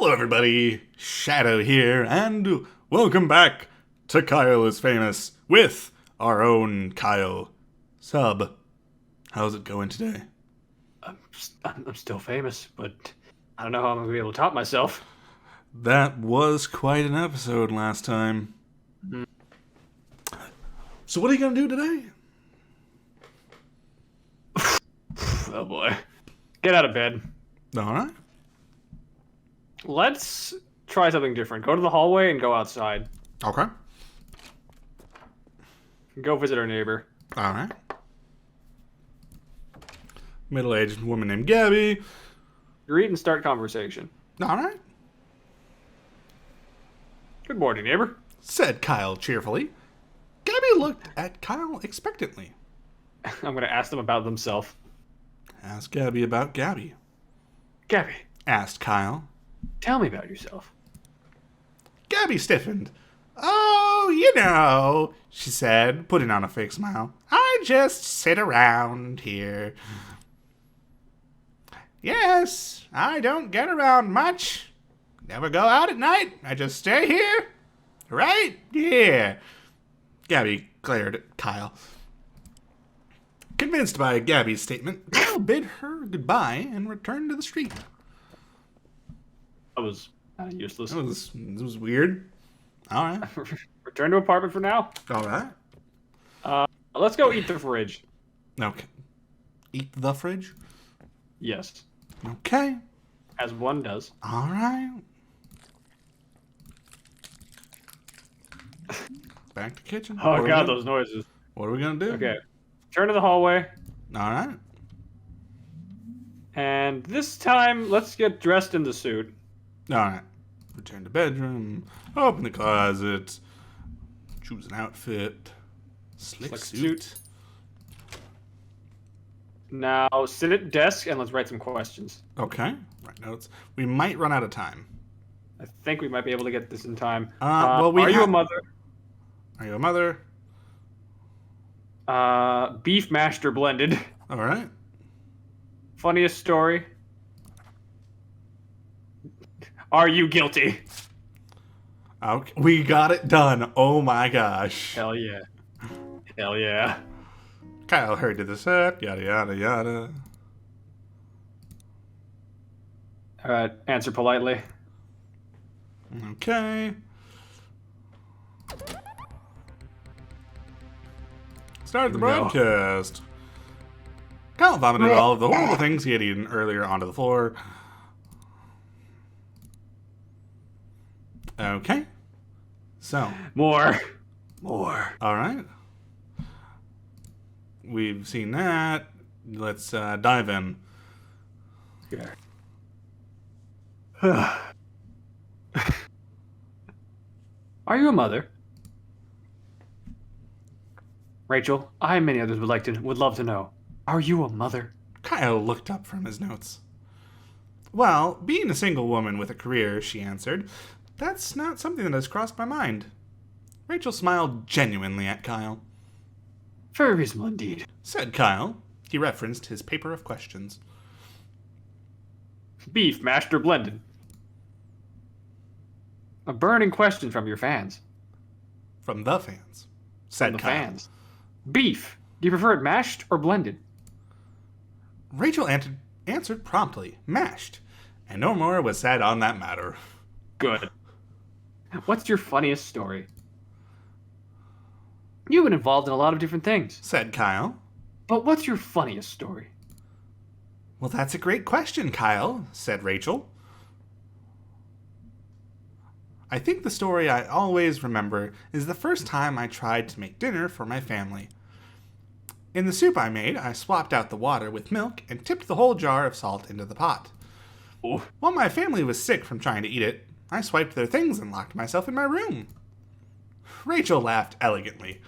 Hello everybody, Shadow here, and welcome back to Kyle is Famous with our own Kyle. Sub, how's it going today? I'm still famous, but I don't know how I'm going to be able to top myself. That was quite an episode last time. Mm. So what are you going to do today? Oh boy. Get out of bed. Alright. Let's try something different. Go to the hallway and go outside. Okay. Go visit our neighbor. Alright. Middle-aged woman named Gabby. Greet and start conversation. Alright. Good morning, neighbor. Said Kyle cheerfully. Gabby looked at Kyle expectantly. I'm going to ask them about themselves. Ask Gabby about Gabby. Gabby, Asked Kyle. tell me about yourself. Gabby stiffened. Oh, you know, she said, putting on a fake smile. I just sit around here. Yes, I don't get around much. Never go out at night. I just stay here. Right here. Gabby glared at Kyle. Convinced by Gabby's statement, Kyle bid her goodbye and returned to the street. That was kind of useless. It was weird. All right. Return to apartment for now. All right. Let's go eat the fridge. Okay. Eat the fridge? Yes, Okay. as one does. All right. Back to kitchen. Oh god, those noises. What are we going to do? Okay. Turn to the hallway. All right. And this time, let's get dressed in the suit. All right. Return to bedroom. Open the closet. Choose an outfit. Slick suit. Now, sit at desk and let's write some questions. Okay. Write notes. We might run out of time. I think we might be able to get this in time. Well, are you a mother? Are you a mother? Beef mashed or blended? All right. Funniest story? Are you guilty? Okay. We got it done. Oh my gosh. Hell yeah. Hell yeah. Kyle hurried to the set. Yada, yada, yada. Alright, answer politely. Okay. Started the broadcast. Kyle vomited all of the horrible things he had eaten earlier onto the floor. Okay. So. More. Alright. We've seen that. Let's dive in. Okay. Are you a mother? Rachel, I and many others would love to know. Are you a mother? Kyle looked up from his notes. Well, being a single woman with a career, she answered, that's not something that has crossed my mind. Rachel smiled genuinely at Kyle. Very reasonable indeed. Said Kyle. He referenced his paper of questions. Beef, mashed or blended? A burning question from your fans. From the fans. Said From the Kyle. fans. Beef. Do you prefer it mashed or blended? Rachel answered promptly, mashed, and no more was said on that matter. Good. What's your funniest story? You've been involved in a lot of different things. Said Kyle. But what's your funniest story? Well, that's a great question, Kyle, said Rachel. I think the story I always remember is the first time I tried to make dinner for my family. In the soup I made, I swapped out the water with milk and tipped the whole jar of salt into the pot. Ooh. While my family was sick from trying to eat it, I swiped their things and locked myself in my room. Rachel laughed elegantly.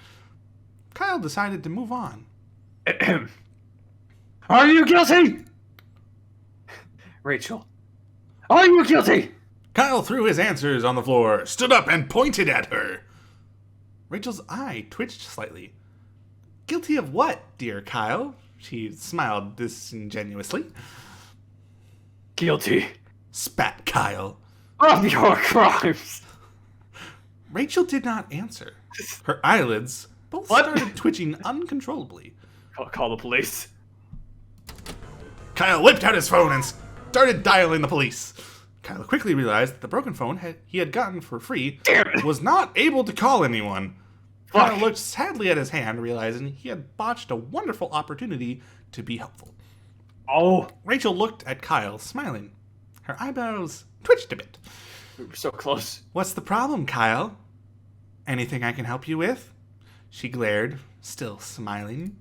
Kyle decided to move on. Are you guilty? Rachel, are you guilty? Kyle threw his answers on the floor, stood up, and pointed at her. Rachel's eye twitched slightly. Guilty of what, dear Kyle? She smiled disingenuously. Guilty. Spat Kyle. Of your crimes. Rachel did not answer. Her eyelids both What? started twitching uncontrollably. Call the police. Kyle whipped out his phone and started dialing the police. Kyle quickly realized that the broken phone he had gotten for free Damn it. was not able to call anyone. Fuck. Kyle looked sadly at his hand, realizing he had botched a wonderful opportunity to be helpful. Oh, Rachel looked at Kyle, smiling. Her eyebrows twitched a bit. we were so close. What's the problem, Kyle? Anything I can help you with? She glared, still smiling.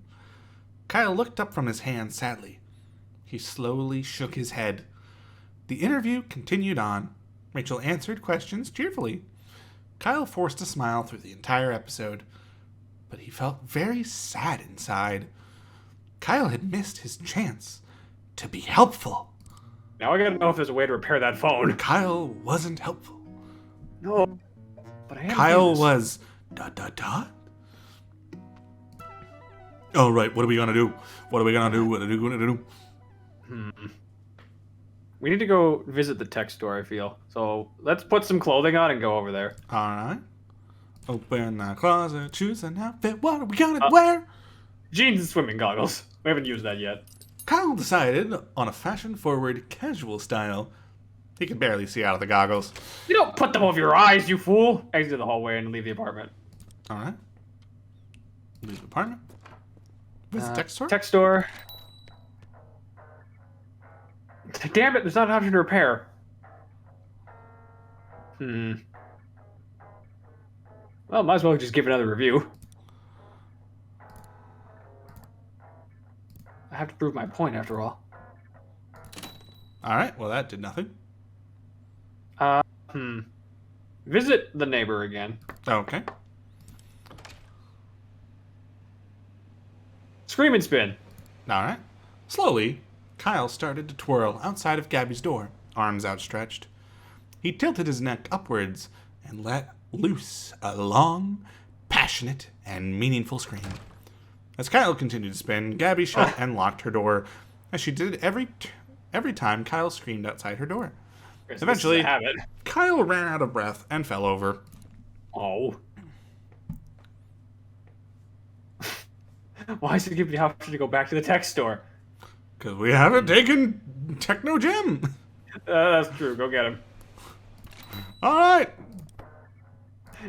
Kyle looked up from his hand sadly. He slowly shook his head. The interview continued on. Rachel answered questions cheerfully. Kyle forced a smile through the entire episode, but he felt very sad inside. Kyle had missed his chance to be helpful. Now I gotta know if there's a way to repair that phone. Kyle wasn't helpful. No, but I am Kyle famous. was ... All right, what are we gonna do? What are we gonna do? What are we gonna do? We need to go visit the tech store, I feel. So let's put some clothing on and go over there. All right. Open the closet, choose an outfit. What are we gonna wear? Jeans and swimming goggles. We haven't used that yet. Kyle decided on a fashion-forward, casual style. He could barely see out of the goggles. You don't put them over your eyes, you fool! Exit the hallway and leave the apartment. All right. Leave the apartment. Visit the tech store? Tech store. Damn it, there's not an option to repair. Well, might as well just give another review. I have to prove my point after all. All right, well, that did nothing. Visit the neighbor again. Okay. Scream and spin. All right. Slowly, Kyle started to twirl outside of Gabby's door, arms outstretched. He tilted his neck upwards and let loose a long, passionate, and meaningful scream. As Kyle continued to spin, Gabby shut and locked her door, as she did every time Kyle screamed outside her door. Eventually, Kyle ran out of breath and fell over. Oh. Why does it give me the option to go back to the tech store? Because we haven't taken Techno Jim. That's true. Go get him. All right.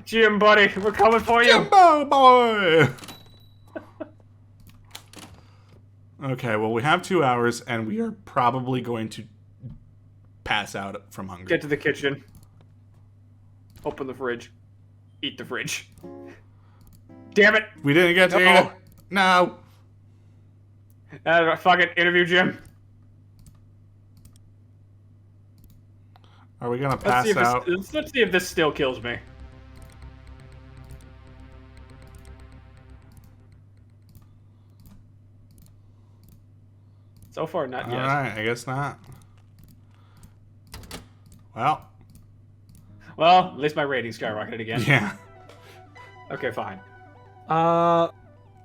Jim, buddy, we're coming for you. Jimbo boy. Okay, well, we have 2 hours, and we are probably going to pass out from hunger. Get to the kitchen. Open the fridge. Eat the fridge. Damn it. We didn't get to eat it. No. Fucking interview Jim. Are we going to pass out? Let's see if this still kills me. So far, not yet. All right, I guess not. Well. Well, at least my rating skyrocketed again. Yeah. Okay, fine.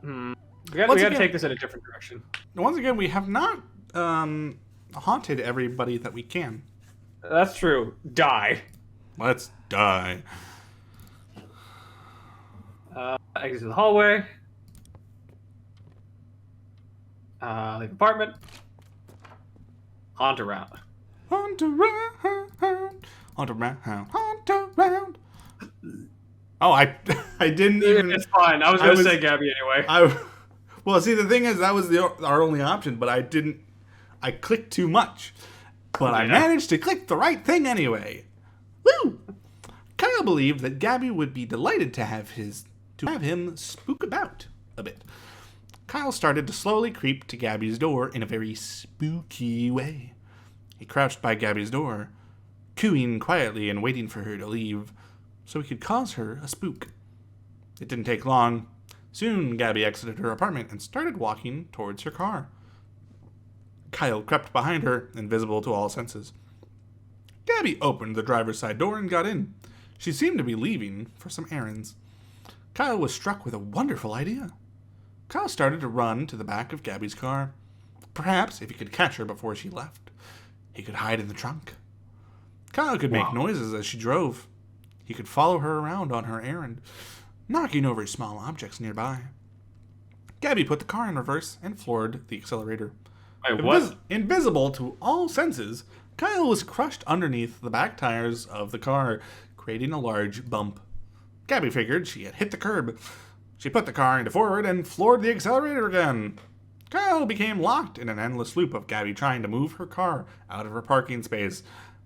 We got to take this in a different direction. Once again, we have not haunted everybody that we can. That's true. Die. Let's die. Exit the hallway. Leave apartment. Haunt around. Hunt around, hunt around, hunt around. Oh, I didn't even. It's fine. I was going to say Gabby anyway. Well, see, the thing is, that was our only option, but I didn't. I clicked too much, but I managed to click the right thing anyway. Woo! Kyle believed that Gabby would be delighted to have him spook about a bit. Kyle started to slowly creep to Gabby's door in a very spooky way. He crouched by Gabby's door, cooing quietly and waiting for her to leave, so he could cause her a spook. It didn't take long. Soon, Gabby exited her apartment and started walking towards her car. Kyle crept behind her, invisible to all senses. Gabby opened the driver's side door and got in. She seemed to be leaving for some errands. Kyle was struck with a wonderful idea. Kyle started to run to the back of Gabby's car. Perhaps, if he could catch her before she left, he could hide in the trunk. Kyle could make Wow. noises as she drove. He could follow her around on her errand, knocking over small objects nearby. Gabby put the car in reverse and floored the accelerator. Wait, what? Invisible to all senses, Kyle was crushed underneath the back tires of the car, creating a large bump. Gabby figured she had hit the curb. She put the car into forward and floored the accelerator again. Kyle became locked in an endless loop of Gabby trying to move her car out of her parking space,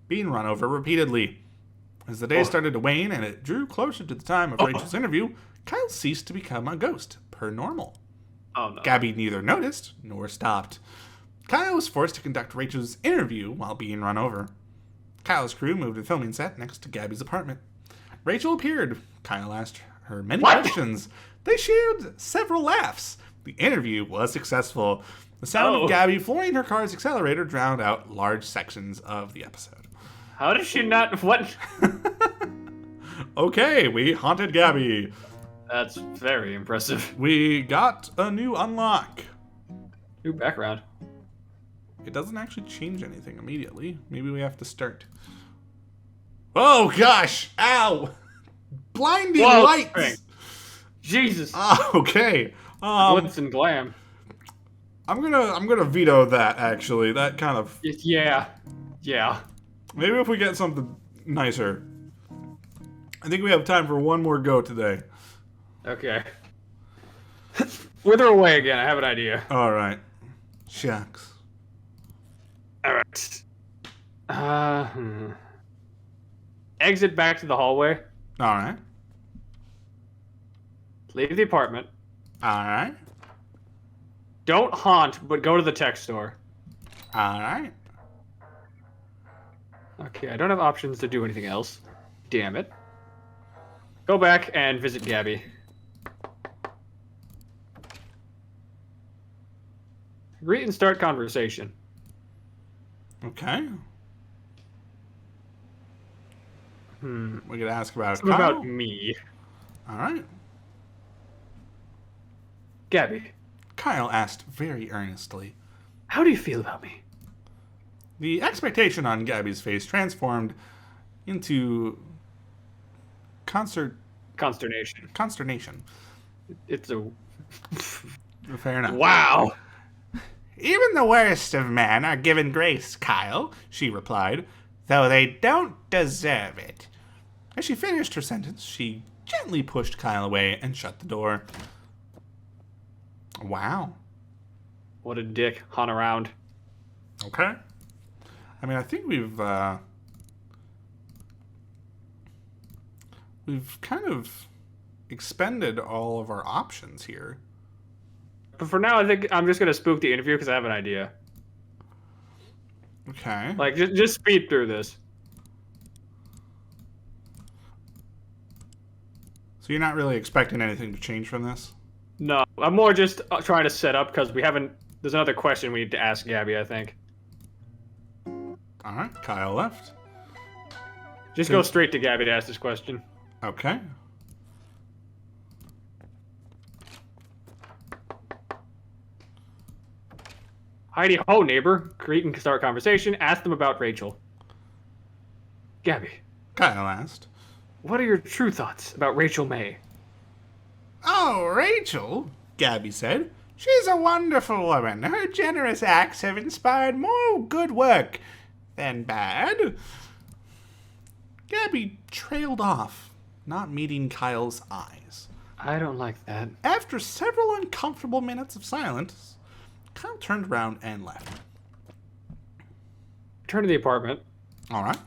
being run over repeatedly. As the day started to wane and it drew closer to the time of Rachel's interview, Kyle ceased to become a ghost, per normal. Oh, no. Gabby neither noticed nor stopped. Kyle was forced to conduct Rachel's interview while being run over. Kyle's crew moved to the filming set next to Gabby's apartment. Rachel appeared. Kyle asked her many questions. They shared several laughs. The interview was successful. The sound of Gabby flooring her car's accelerator drowned out large sections of the episode. How did she not... What? Okay, we haunted Gabby. That's very impressive. We got a new unlock. New background. It doesn't actually change anything immediately. Maybe we have to start. Oh gosh! Ow! Blinding lights! Dang. Jesus. Okay. Glitz and glam. I'm gonna veto that actually. That kind of Yeah. Yeah. maybe if we get something nicer. I think we have time for one more go today. Okay. Wither away again. I have an idea. All right. Shucks. All right. Exit back to the hallway. All right. Leave the apartment. All right. Don't haunt, but go to the tech store. All right. Okay, I don't have options to do anything else. Damn it. Go back and visit Gabby. Greet and start conversation. Okay. We could ask about Something Kyle. about me. All right. Gabby, Kyle asked very earnestly. how do you feel about me? The expectation on Gabby's face transformed into Consternation. consternation. It's a... Fair enough. Wow! Even the worst of men are given grace, Kyle, she replied, though they don't deserve it. As she finished her sentence, she gently pushed Kyle away and shut the door. Wow. What a dick. Hunt around. Okay. I mean, I think we've kind of expended all of our options here. But for now, I think I'm just gonna spook the interview because I have an idea. Okay. Like, just speed through this. So you're not really expecting anything to change from this? No, I'm more just trying to set up because we haven't... There's another question we need to ask Gabby, I think. All right. Kyle left. Just go straight to Gabby to ask this question. Okay. Heidi ho, neighbor. Greet and start conversation. Ask them about Rachel. Gabby, Kyle asked. what are your true thoughts about Rachel May? Oh, Rachel, Gabby said. She's a wonderful woman. Her generous acts have inspired more good work than bad. Gabby trailed off, not meeting Kyle's eyes. I don't like that. After several uncomfortable minutes of silence, Kyle turned around and left. Return to the apartment. All right.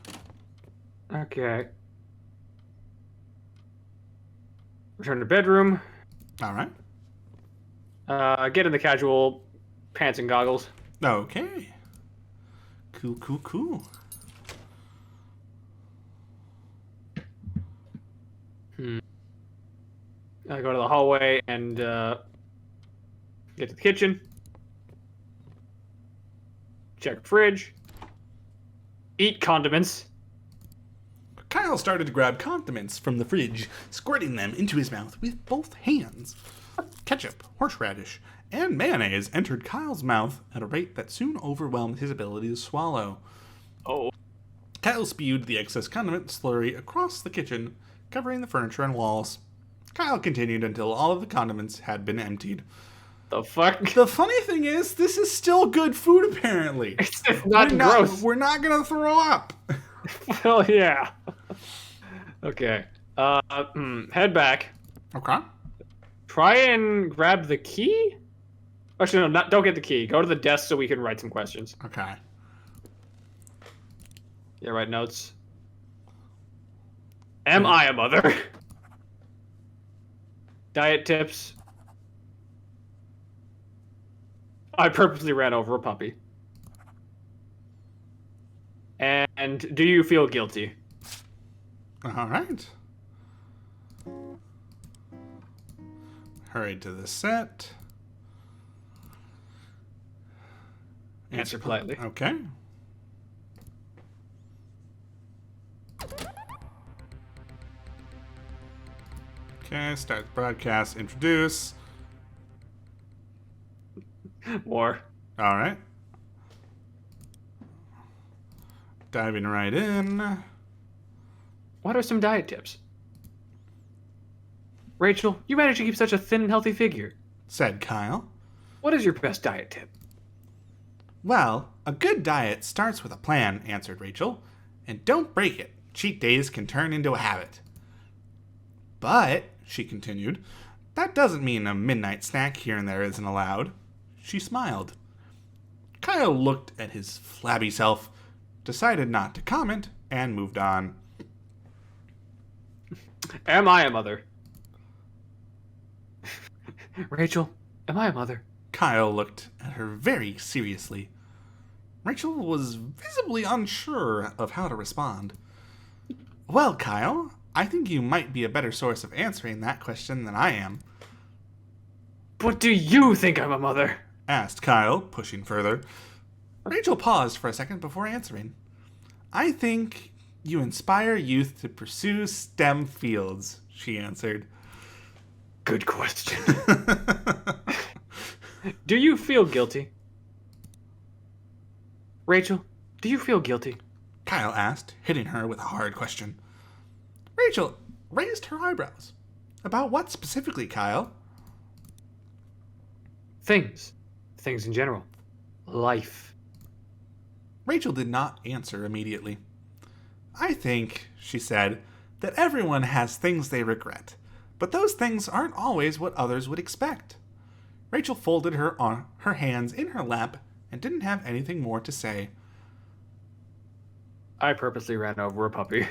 Okay. Return to bedroom. All right. Get in the casual pants and goggles. Okay. Cool. Go to the hallway and get to the kitchen. Check fridge. Eat condiments. Kyle started to grab condiments from the fridge, squirting them into his mouth with both hands. Ketchup, horseradish, and mayonnaise entered Kyle's mouth at a rate that soon overwhelmed his ability to swallow. Oh. Kyle spewed the excess condiment slurry across the kitchen, covering the furniture and walls. Kyle continued until all of the condiments had been emptied. The fuck? The funny thing is, this is still good food, apparently. It's not gross. We're not going to throw up. Hell yeah. Okay. Head back. Okay. Try and grab the key? Actually, no, don't get the key. Go to the desk so we can write some questions. Okay. Yeah, write notes. Am I a mother? Diet tips. I purposely ran over a puppy. And do you feel guilty? All right. Hurried to the set. Answer politely. Okay. Okay, start broadcast, introduce. More. All right. Diving right in. What are some diet tips? Rachel, you manage to keep such a thin and healthy figure. Said Kyle. What is your best diet tip? Well, a good diet starts with a plan, answered Rachel. And don't break it. Cheat days can turn into a habit. But, she continued, that doesn't mean a midnight snack here and there isn't allowed. She smiled. Kyle looked at his flabby self, decided not to comment, and moved on. Am I a mother? Rachel, am I a mother? Kyle looked at her very seriously. Rachel was visibly unsure of how to respond. Well, Kyle, I think you might be a better source of answering that question than I am. But do you think I'm a mother? Asked Kyle, pushing further. Rachel paused for a second before answering. I think you inspire youth to pursue STEM fields, she answered. Good question. Do you feel guilty? Rachel, do you feel guilty? Kyle asked, hitting her with a hard question. Rachel raised her eyebrows. About what specifically, Kyle? Things. Things in general. Life. Rachel did not answer immediately. I think, she said, that everyone has things they regret, but those things aren't always what others would expect. Rachel folded her hands in her lap and didn't have anything more to say. I purposely ran over a puppy.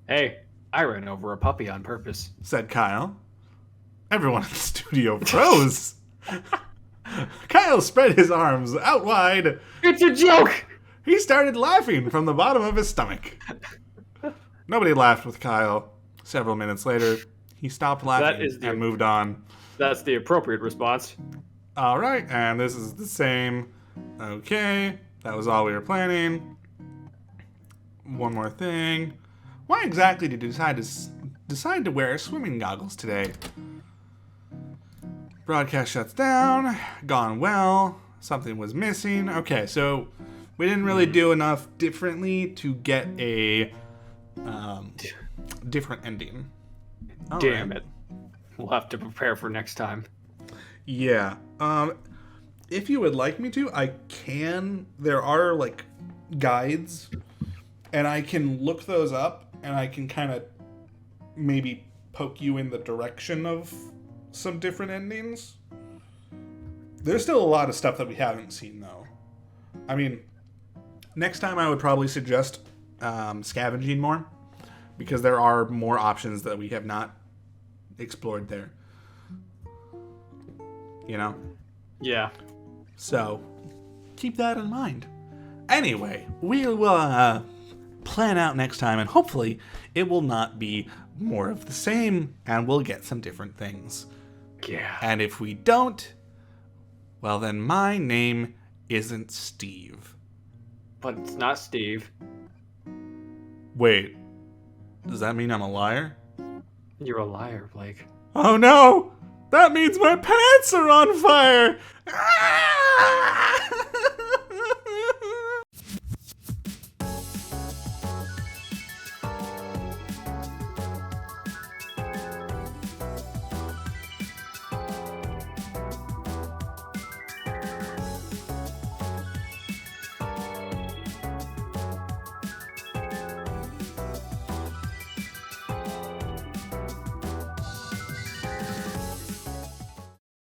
Hey, I ran over a puppy on purpose, said Kyle. Everyone in the studio froze. Kyle spread his arms out wide. It's a joke! He started laughing from the bottom of his stomach. Nobody laughed with Kyle. Several minutes later, he stopped laughing and moved on. That's the appropriate response. All right, and this is the same. Okay, that was all we were planning. One more thing. Why exactly did you decide to wear swimming goggles today? Broadcast shuts down. Gone well. Something was missing. Okay, so we didn't really do enough differently to get a different ending. Damn it. We'll have to prepare for next time. Yeah. If you would like me to, I can. There are, like, guides, and I can look those up, and I can kind of maybe poke you in the direction of some different endings. There's still a lot of stuff that we haven't seen, though. I mean, next time I would probably suggest scavenging more, because there are more options that we have not explored there. You know? Yeah. So, keep that in mind. Anyway, we will plan out next time, and hopefully it will not be more of the same, and we'll get some different things. Yeah. And if we don't, well then my name isn't Steve. But it's not Steve. Wait, does that mean I'm a liar? You're a liar, Blake. Oh no! That means my pants are on fire! Ah!